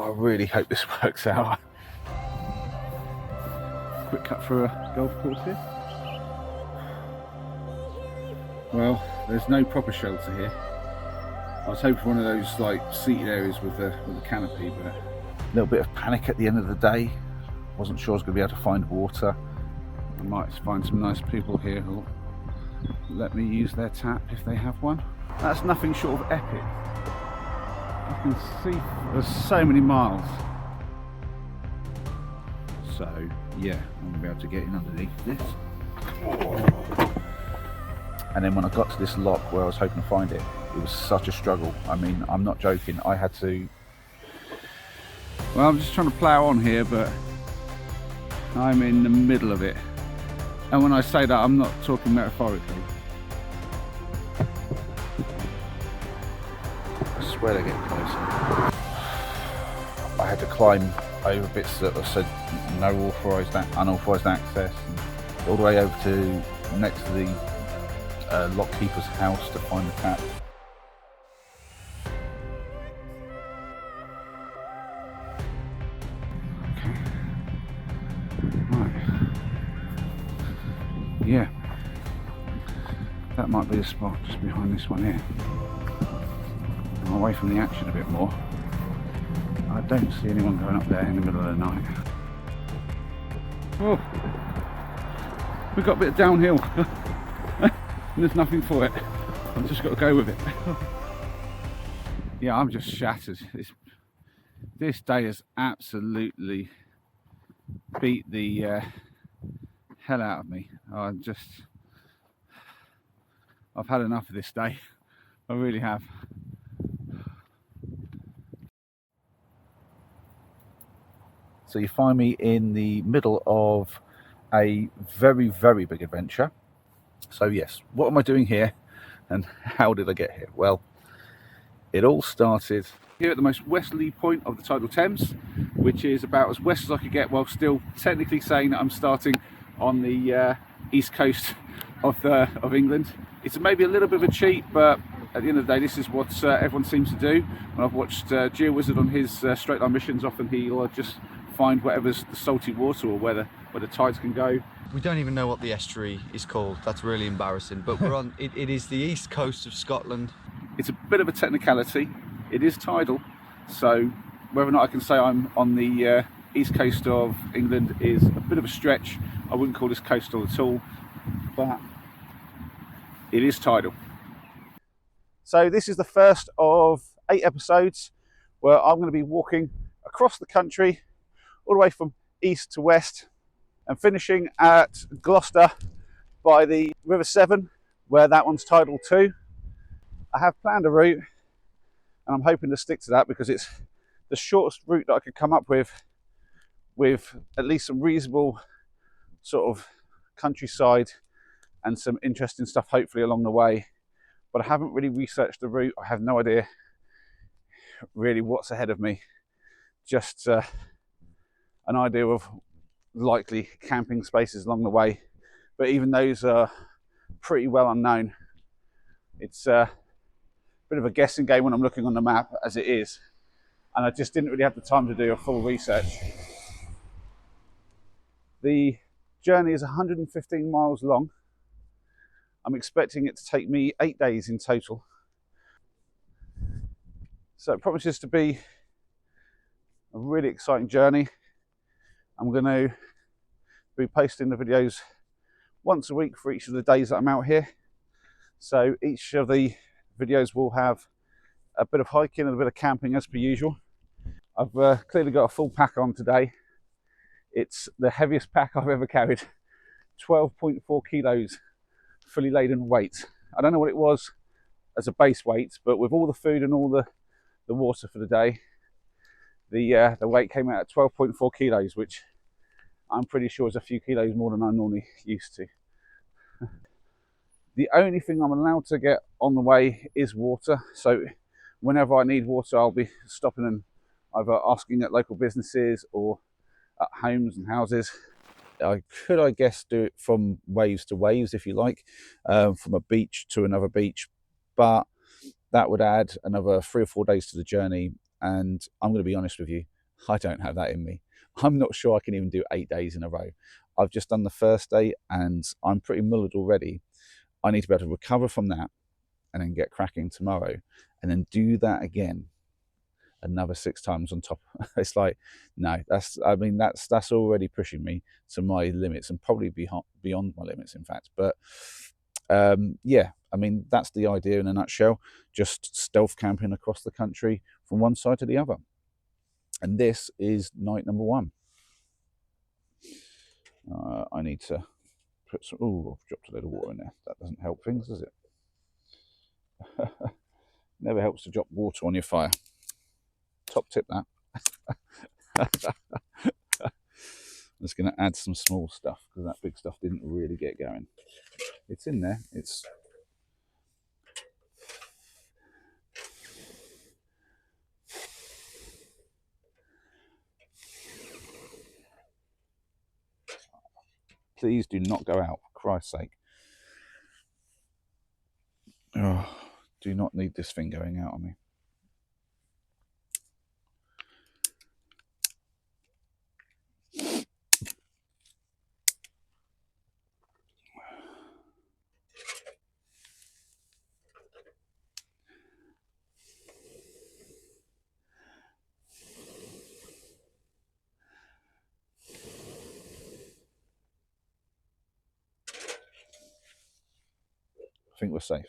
I really hope this works out. Quick cut through a golf course here. Well, there's no proper shelter here. I was hoping for one of those like seated areas with the canopy, but a little bit of panic at the end of the day. Wasn't sure I was going to be able to find water. I might find some nice people here who'll let me use their tap if they have one. That's nothing short of epic. I can see there's so many miles. So yeah, I'm gonna be able to get in underneath this. And then when I got to this lock where I was hoping to find it, it was such a struggle. I mean, I'm not joking. I had to. Well, I'm just trying to plough on here, but I'm in the middle of it. And when I say that, I'm not talking metaphorically. I swear they're getting closer. I had to climb over bits that said no unauthorised access, and all the way over to next to the lockkeeper's house to find the tap. Okay. Right. Yeah. That might be the spot just behind this one here. I'm away from the action a bit more. I don't see anyone going up there in the middle of the night. Oh, we've got a bit of downhill. And there's nothing for it. I've just got to go with it. Yeah, I'm just shattered. This day has absolutely beat the hell out of me. I've had enough of this day. I really have. So you find me in the middle of a very, very big adventure. So yes, what am I doing here and how did I get here? Well, it all started here at the most westerly point of the tidal Thames, which is about as west as I could get while still technically saying that I'm starting on the east coast of England. It's maybe a little bit of a cheat, but at the end of the day, this is what everyone seems to do. When I've watched GeoWizard on his straight line missions, often he'll just find whatever's the salty water or where the tides can go. We don't even know what the estuary is called. That's really embarrassing. But we're on. It is the east coast of Scotland. It's a bit of a technicality. It is tidal, so whether or not I can say I'm on the east coast of England is a bit of a stretch. I wouldn't call this coastal at all, but it is tidal. So this is the first of 8 episodes where I'm going to be walking across the country, all the way from east to west, and finishing at Gloucester by the River Severn, where that one's tidal too. I have planned a route, and I'm hoping to stick to that because it's the shortest route that I could come up with at least some reasonable sort of countryside and some interesting stuff hopefully along the way. But I haven't really researched the route. I have no idea really what's ahead of me. Just an idea of likely camping spaces along the way, but even those are pretty well unknown. It's a bit of a guessing game when I'm looking on the map as it is, and I just didn't really have the time to do a full research. The journey is 115 miles long. I'm expecting it to take me 8 days in total, so it promises to be a really exciting journey. I'm going to be posting the videos once a week for each of the days that I'm out here. So each of the videos will have a bit of hiking and a bit of camping as per usual. I've clearly got a full pack on today. It's the heaviest pack I've ever carried. 12.4 kilos fully laden weight. I don't know what it was as a base weight, but with all the food and all the water for the day, the weight came out at 12.4 kilos, which I'm pretty sure is a few kilos more than I'm normally used to. The only thing I'm allowed to get on the way is water. So whenever I need water, I'll be stopping and either asking at local businesses or at homes and houses. I could, I guess, do it from waves to waves, if you like, from a beach to another beach, but that would add another 3 or 4 days to the journey. And I'm going to be honest with you, I don't have that in me. I'm not sure I can even do 8 days in a row. I've just done the first day and I'm pretty mullered already. I need to be able to recover from that and then get cracking tomorrow and then do that again another 6 times on top. It's like, no, that's already pushing me to my limits and probably beyond my limits, in fact. But yeah, I mean, that's the idea in a nutshell. Just stealth camping across the country from one side to the other. And this is night number 1. I need to put some, oh, I've dropped a little water in there. That doesn't help things, does it? Never helps to drop water on your fire. Top tip that. I'm just going to add some small stuff because that big stuff didn't really get going. It's in there. It's please do not go out, for Christ's sake. Oh, do not need this thing going out on me. I think we're safe.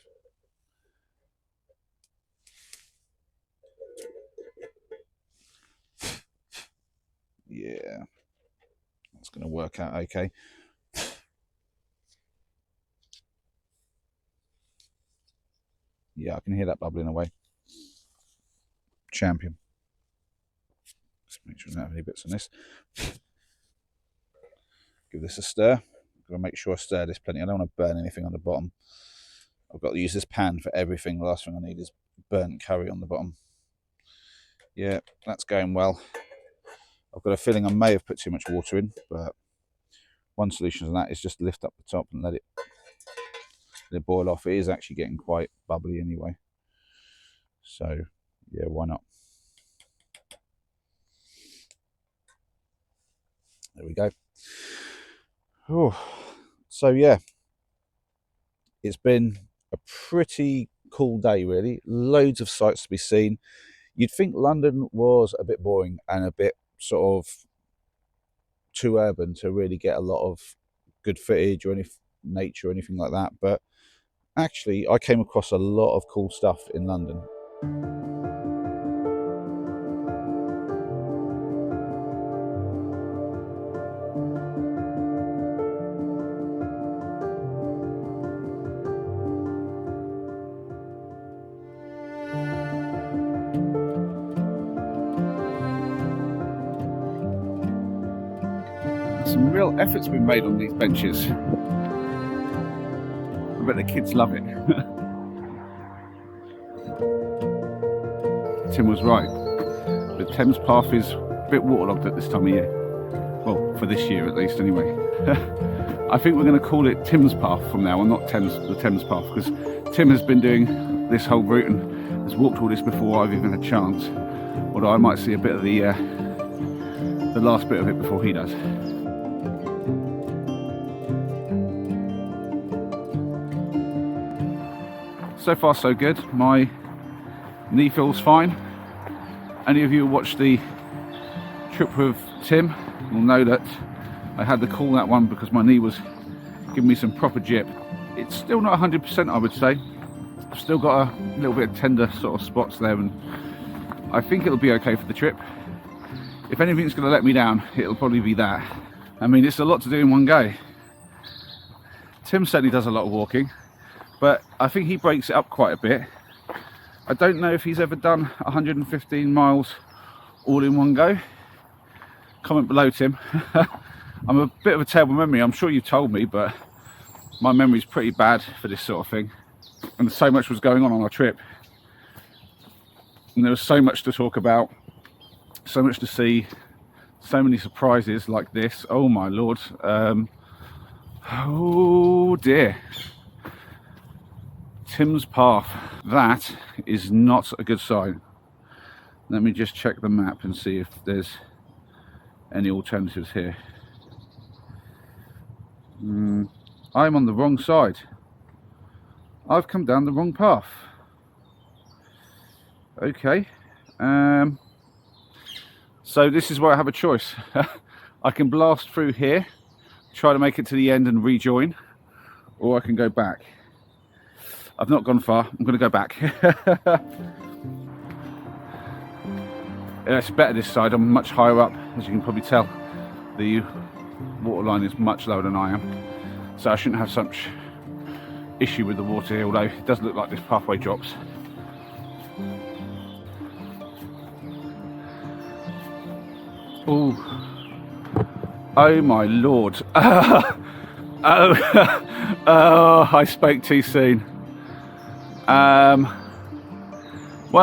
Yeah, that's going to work out okay. Yeah, I can hear that bubbling away. Champion. Let's make sure I don't have any bits on this. Give this a stir. I've got to make sure I stir this plenty. I don't want to burn anything on the bottom. I've got to use this pan for everything. The last thing I need is burnt curry on the bottom. Yeah, that's going well. I've got a feeling I may have put too much water in, but one solution to that is just lift up the top and let it boil off. It is actually getting quite bubbly anyway. So, yeah, why not? There we go. Oh, so yeah, it's been a pretty cool day, really. Loads of sights to be seen. You'd think London was a bit boring and a bit sort of too urban to really get a lot of good footage or any nature or anything like that, but actually I came across a lot of cool stuff in London. Some real effort's been made on these benches. I bet the kids love it. Tim was right. The Thames path is a bit waterlogged at this time of year. Well, for this year at least anyway. I think we're going to call it Tim's path from now on, not the Thames path, because Tim has been doing this whole route and has walked all this before I've even had a chance. Although I might see a bit of the last bit of it before he does. So far so good. My knee feels fine. Any of you who watched the trip with Tim will know that I had to call that one because my knee was giving me some proper jip. It's still not 100%, I would say. I've still got a little bit of tender sort of spots there, and I think it'll be okay for the trip. If anything's going to let me down, it'll probably be that. I mean, it's a lot to do in one go. Tim certainly does a lot of walking, but I think he breaks it up quite a bit. I don't know if he's ever done 115 miles all in one go. Comment below, Tim. I'm a bit of a terrible memory. I'm sure you told me, but my memory's pretty bad for this sort of thing. And so much was going on our trip. And there was so much to talk about, so much to see, so many surprises like this. Oh my Lord. Oh dear. Tim's path. That is not a good sign. Let me just check the map and see if there's any alternatives here. I'm on the wrong side. I've come down the wrong path. Okay. So this is where I have a choice. I can blast through here, try to make it to the end and rejoin, or I can go back. I've not gone far. I'm going to go back. It's better this side. I'm much higher up, as you can probably tell. The water line is much lower than I am, so I shouldn't have such issue with the water here, although it does look like this pathway drops. Oh my lord. Oh, I spoke too soon. Well,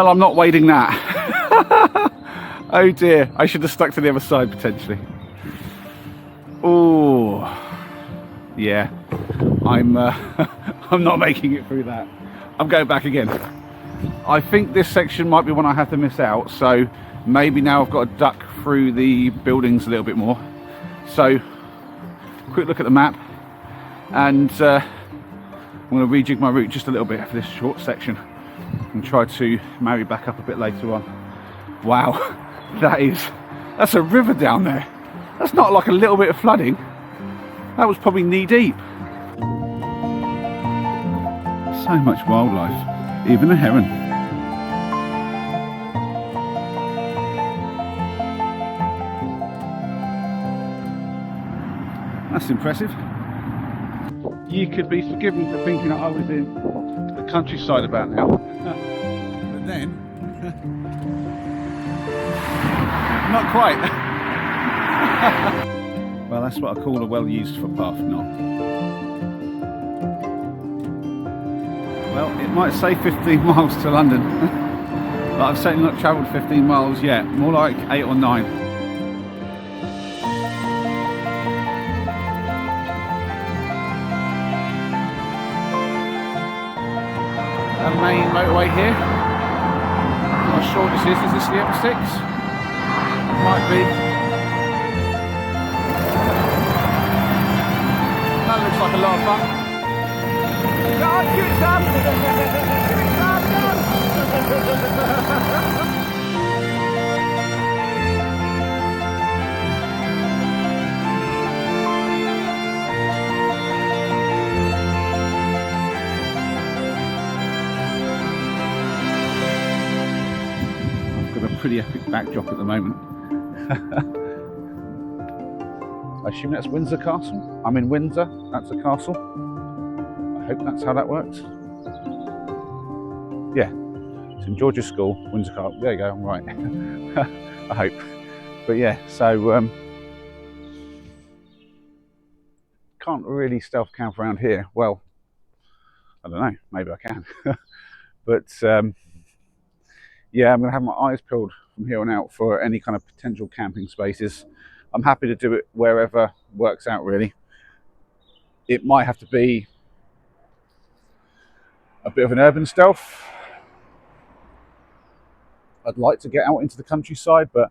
I'm not wading that. Oh dear, I should have stuck to the other side potentially. Oh, yeah, I'm not making it through that. I'm going back again. I think this section might be one I have to miss out, so maybe now I've got to duck through the buildings a little bit more. So, quick look at the map, and I'm going to rejig my route just a little bit for this short section and try to marry back up a bit later on. Wow, that's a river down there. That's not like a little bit of flooding. That was probably knee deep. So much wildlife, even a heron. That's impressive. You could be forgiven for thinking that I was in the countryside about now. But then, not quite. Well, that's what I call a well-used footpath, not. Well, it might say 15 miles to London, but I've certainly not travelled 15 miles yet, more like 8 or 9. The main motorway here. I'm not sure what this is. Is this the M6? Might be. That looks like a lot of fun. Pretty epic backdrop at the moment. I assume that's Windsor Castle. I'm in Windsor, that's a castle. I hope that's how that works. Yeah, St George's School, Windsor Castle. There you go, I'm right. I hope. But yeah, so can't really stealth camp around here. Well, I don't know, maybe I can. But yeah, I'm going to have my eyes peeled from here on out for any kind of potential camping spaces. I'm happy to do it wherever works out, really. It might have to be a bit of an urban stealth. I'd like to get out into the countryside, but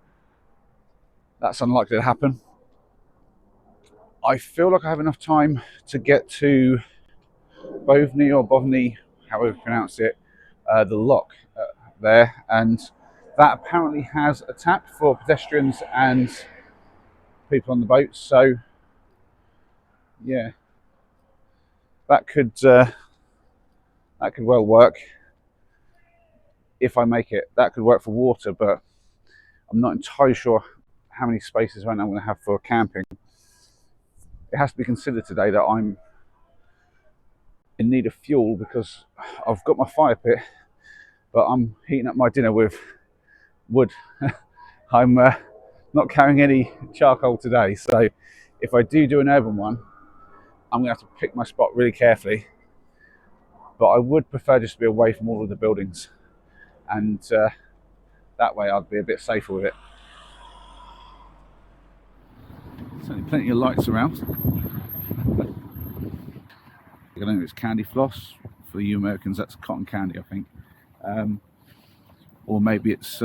that's unlikely to happen. I feel like I have enough time to get to Boveney or Boveney, however you pronounce it, the lock there, and that apparently has a tap for pedestrians and people on the boats. So yeah, that could well work if I make it. That could work for water, but I'm not entirely sure how many spaces I'm going to have for camping. It has to be considered today that I'm in need of fuel because I've got my fire pit, but I'm heating up my dinner with wood. I'm not carrying any charcoal today, so if I do an urban one, I'm going to have to pick my spot really carefully. But I would prefer just to be away from all of the buildings, and that way I'd be a bit safer with it. Certainly plenty of lights around. I don't know if it's candy floss. For you Americans, that's cotton candy, I think. Or maybe it's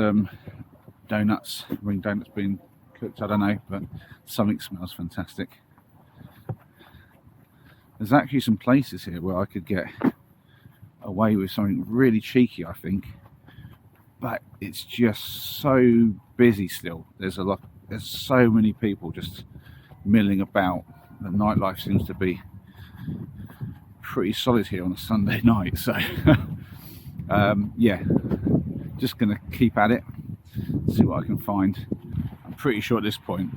donuts, ring donuts being cooked, I don't know, but something smells fantastic. There's actually some places here where I could get away with something really cheeky, I think, but it's just so busy still. There's so many people just milling about. The nightlife seems to be pretty solid here on a Sunday night, so yeah, just gonna keep at it, see what I can find. I'm pretty sure at this point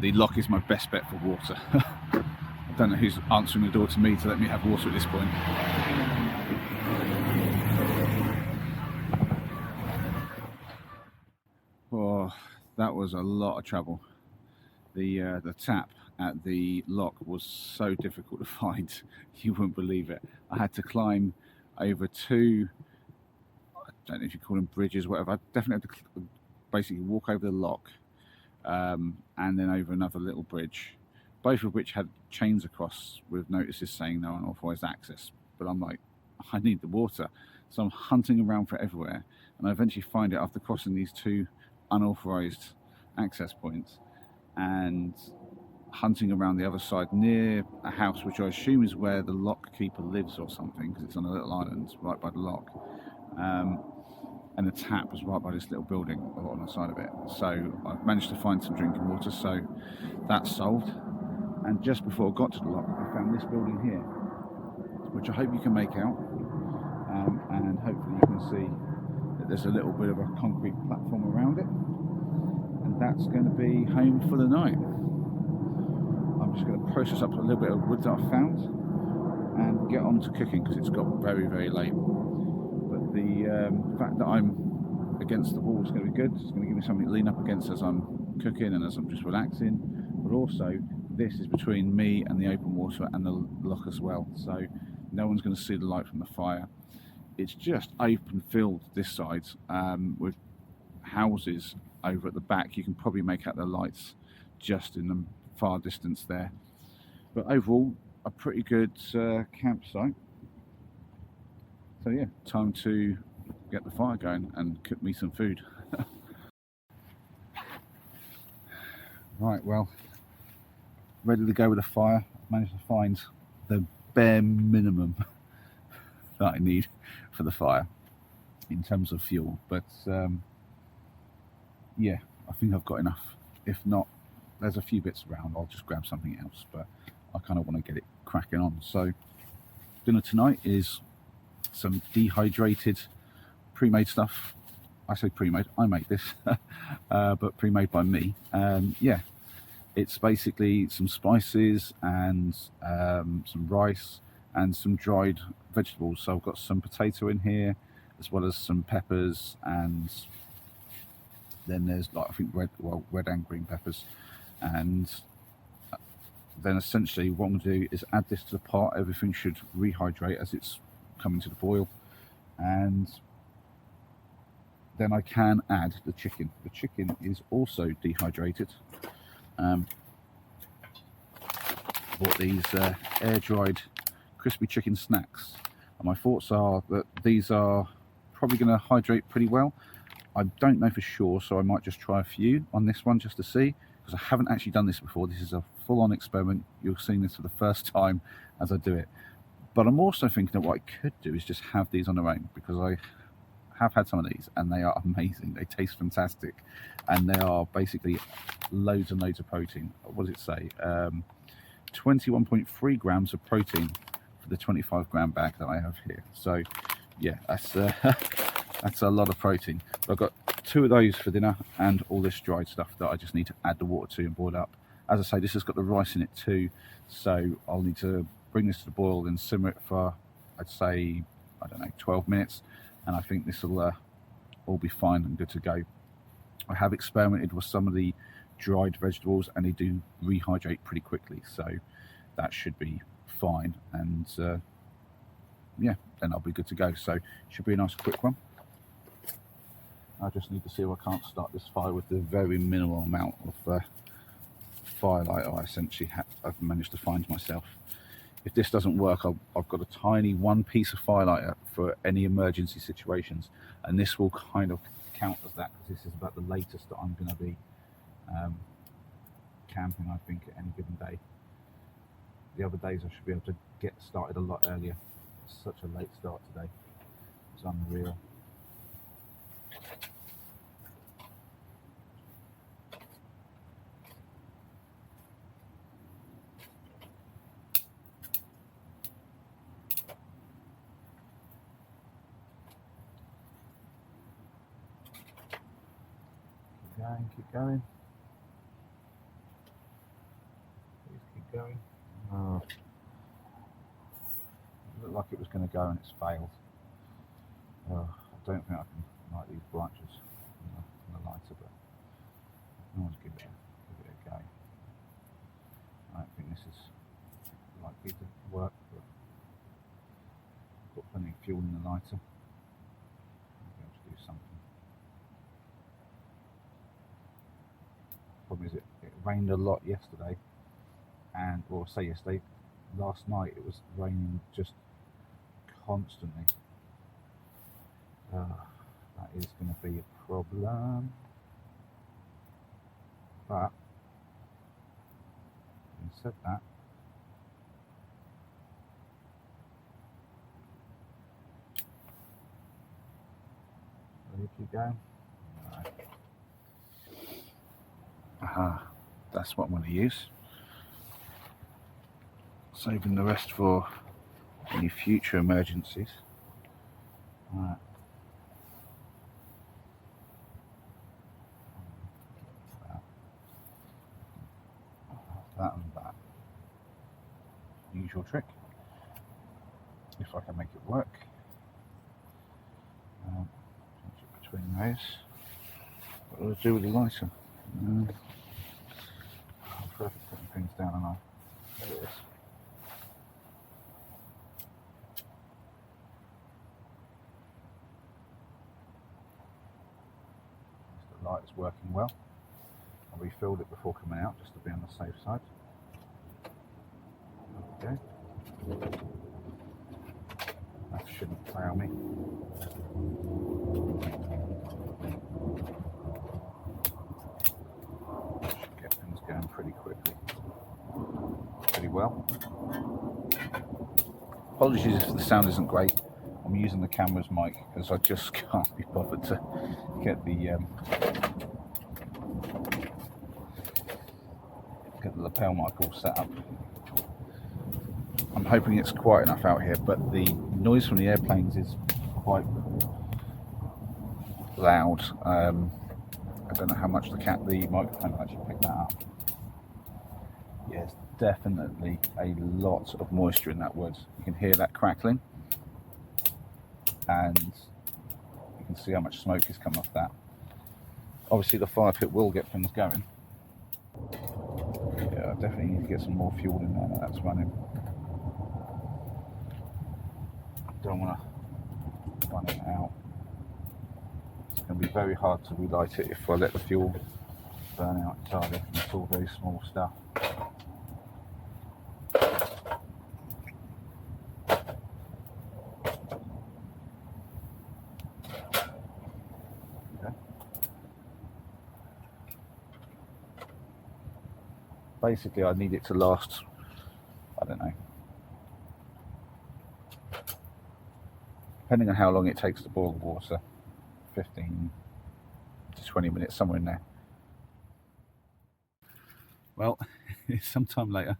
the lock is my best bet for water. I don't know who's answering the door to me to let me have water at this point. Oh, that was a lot of trouble. The tap at the lock was so difficult to find, you wouldn't believe it. I had to climb over two, I don't know if you call them bridges, whatever. I definitely had to basically walk over the lock and then over another little bridge, both of which had chains across with notices saying no unauthorized access. But I'm like, I need the water, so I'm hunting around for everywhere, and I eventually find it after crossing these two unauthorized access points and hunting around the other side near a house which I assume is where the lock keeper lives or something, because it's on a little island right by the lock, and the tap was right by this little building on the side of it. So I've managed to find some drinking water, so that's solved. And just before I got to the lock, I found this building here, which I hope you can make out, and hopefully you can see that there's a little bit of a concrete platform around it, and that's going to be home for the night. I'm just going to process up a little bit of wood that I found and get on to cooking, because it's got very, very late. But the fact that I'm against the wall is going to be good. It's going to give me something to lean up against as I'm cooking and as I'm just relaxing. But also, this is between me and the open water and the lock as well, so no one's going to see the light from the fire. It's just open field this side, with houses over at the back. You can probably make out the lights just in the far distance there. But overall, a pretty good campsite. So yeah, time to get the fire going and cook me some food. Right, well, ready to go with the fire. Managed to find the bare minimum that I need for the fire in terms of fuel, but yeah, I think I've got enough. If not, there's a few bits around, I'll just grab something else, but I kind of want to get it cracking on. So dinner tonight is some dehydrated pre-made stuff. I say pre-made, I make this, but pre-made by me. Yeah, it's basically some spices and some rice and some dried vegetables. So I've got some potato in here, as well as some peppers, and then there's, like, I think red and green peppers. And then essentially what I'm going to do is add this to the pot. Everything should rehydrate as it's coming to the boil, and then I can add the chicken. The chicken is also dehydrated. Bought these air-dried crispy chicken snacks, and my thoughts are that these are probably going to hydrate pretty well. I don't know for sure, so I might just try a few on this one just to see, because I haven't actually done this before. This is a full-on experiment. You're seeing this for the first time as I do it. But I'm also thinking that what I could do is just have these on their own, because I have had some of these and they are amazing. They taste fantastic, and they are basically loads and loads of protein. What does it say? 21.3 grams of protein for the 25 gram bag that I have here. So yeah, that's that's a lot of protein. But I've got 2 of those for dinner and all this dried stuff that I just need to add the water to and boil up. As I say, this has got the rice in it too, so I'll need to bring this to the boil and simmer it for, I'd say, I don't know, 12 minutes, and I think this will all be fine and good to go. I have experimented with some of the dried vegetables and they do rehydrate pretty quickly, so that should be fine, and yeah, then I'll be good to go. So it should be a nice quick one. I just need to see if I can't start this fire with the very minimal amount of firelight I essentially I've managed to find myself. If this doesn't work, I've got a tiny one piece of firelighter for any emergency situations, and this will kind of count as that because this is about the latest that I'm going to be camping, I think, at any given day. The other days I should be able to get started a lot earlier. It's such a late start today. It's unreal. Keep going. Please keep going. Oh. It looked like it was going to go and it's failed. Oh, I don't think I can light these branches in the lighter, but I can always give it a go. I don't think this is likely to work, but I've got plenty of fuel in the lighter. I'll be able to do something. Problem is it rained a lot yesterday, and last night it was raining just constantly. That is going to be a problem, but having said that, will you keep going? Right. Aha, that's what I'm going to use. Saving the rest for any future emergencies. Right. That and that. Usual trick. If I can make it work. Between those. What do I do with the lighter? I'm perfect putting things down, and there it is. The light is working well. I refilled it before coming out just to be on the safe side. Okay. That shouldn't fail me. Should get things going pretty quickly. Pretty well. Apologies if the sound isn't great. I'm using the camera's mic because I just can't be bothered to get the lapel mic all set up. I'm hoping it's quiet enough out here, but the noise from the airplanes is quite loud. I don't know how much the microphone will actually pick that up. Yes, definitely a lot of moisture in that wood. You can hear that crackling, and you can see how much smoke is coming off that. Obviously the fire pit will get things going. Yeah, I definitely need to get some more fuel in there. That's running. Don't want to run it out. It's going to be very hard to relight it if I let the fuel burn out entirely. It's all very small stuff. Okay. Basically, I need it to last, I don't know, depending on how long it takes to boil the water, 15 to 20 minutes, somewhere in there. Well, sometime later,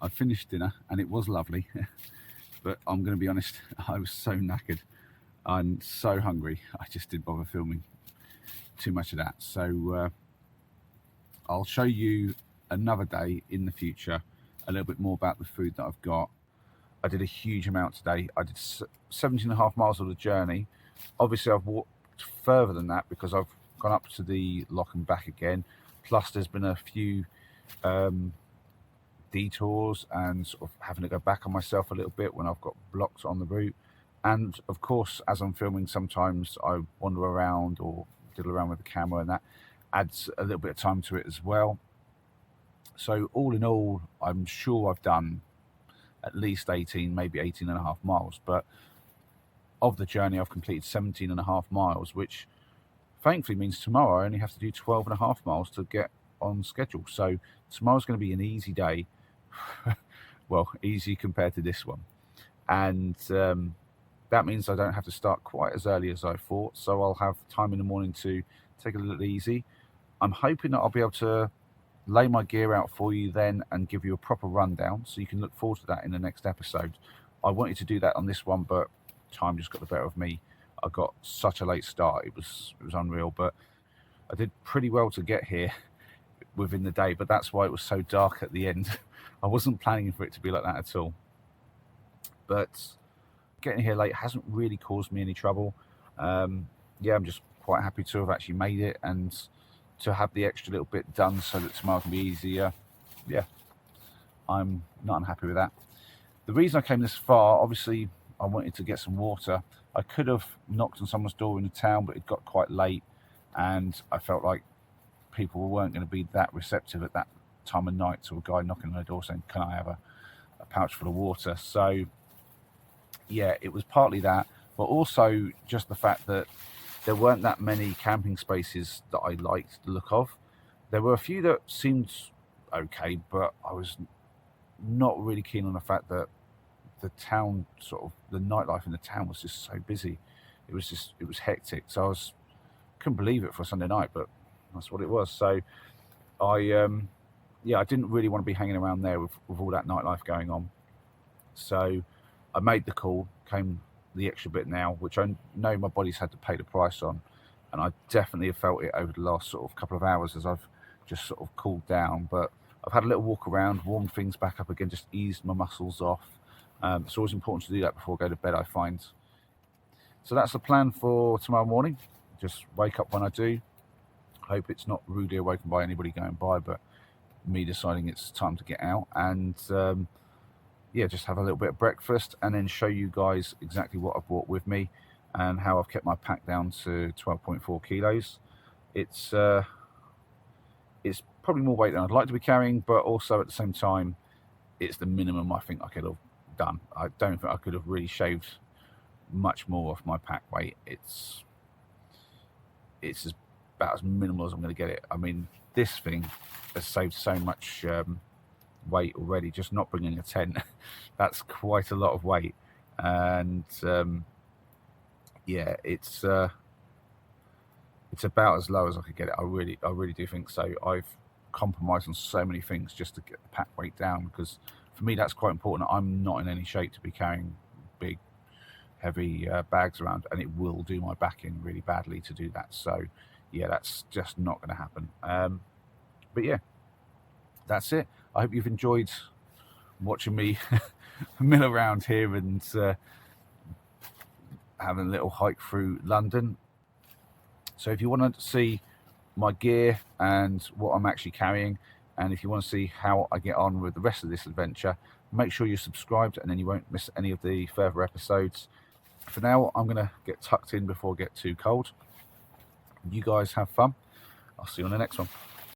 I finished dinner and it was lovely, but I'm going to be honest, I was so knackered and so hungry, I just didn't bother filming too much of that. So I'll show you another day in the future a little bit more about the food that I've got. I did a huge amount today. I did 17.5 miles of the journey. Obviously I've walked further than that because I've gone up to the lock and back again, plus there's been a few detours and sort of having to go back on myself a little bit when I've got blocks on the route. And of course, as I'm filming, sometimes I wander around or diddle around with the camera, and that adds a little bit of time to it as well. So all in all, I'm sure I've done at least 18, maybe 18.5 miles, but of the journey I've completed 17.5 miles, which thankfully means tomorrow I only have to do 12.5 miles to get on schedule. So tomorrow's going to be an easy day. Well, easy compared to this one. And that means I don't have to start quite as early as I thought. So I'll have time in the morning to take it a little easy. I'm hoping that I'll be able to lay my gear out for you then and give you a proper rundown, so you can look forward to that in the next episode. I wanted to do that on this one, but time just got the better of me. I got such a late start, it was unreal, but I did pretty well to get here within the day, but that's why it was so dark at the end. I wasn't planning for it to be like that at all. But getting here late hasn't really caused me any trouble. Yeah, I'm just quite happy to have actually made it and to have the extra little bit done so that tomorrow can be easier. Yeah, I'm not unhappy with that. The reason I came this far, obviously I wanted to get some water. I could have knocked on someone's door in the town, but it got quite late and I felt like people weren't going to be that receptive at that time of night to a guy knocking on their door saying, can I have a pouch full of water? So yeah, it was partly that, but also just the fact that there weren't that many camping spaces that I liked the look of. There were a few that seemed okay, but I was not really keen on the fact that the town, sort of the nightlife in the town, was just so busy. It was hectic. So couldn't believe it for a Sunday night, but that's what it was. So I didn't really want to be hanging around there with all that nightlife going on. So I made the call, came the extra bit now, which I know my body's had to pay the price on, and I definitely have felt it over the last sort of couple of hours as I've just sort of cooled down. But I've had a little walk around, warmed things back up again, just eased my muscles off. It's always important to do that before I go to bed, I find. So that's the plan for tomorrow morning. Just wake up when I do. Hope it's not rudely awoken by anybody going by, but me deciding it's time to get out, and yeah, just have a little bit of breakfast and then show you guys exactly what I've brought with me and how I've kept my pack down to 12.4 kilos. It's probably more weight than I'd like to be carrying, but also at the same time, it's the minimum I think I could have done. I don't think I could have really shaved much more off my pack weight. It's about as minimal as I'm going to get it. I mean, this thing has saved so much weight already, just not bringing a tent. That's quite a lot of weight, and yeah, it's about as low as I could get it. I really do think so. I've compromised on so many things just to get the pack weight down, because for me that's quite important. I'm not in any shape to be carrying big heavy bags around, and it will do my back in really badly to do that. So yeah, that's just not going to happen. But yeah, that's it. I hope you've enjoyed watching me mill around here and having a little hike through London. So if you want to see my gear and what I'm actually carrying, and if you want to see how I get on with the rest of this adventure, make sure you're subscribed and then you won't miss any of the further episodes. For now, I'm going to get tucked in before I get too cold. You guys have fun. I'll see you on the next one.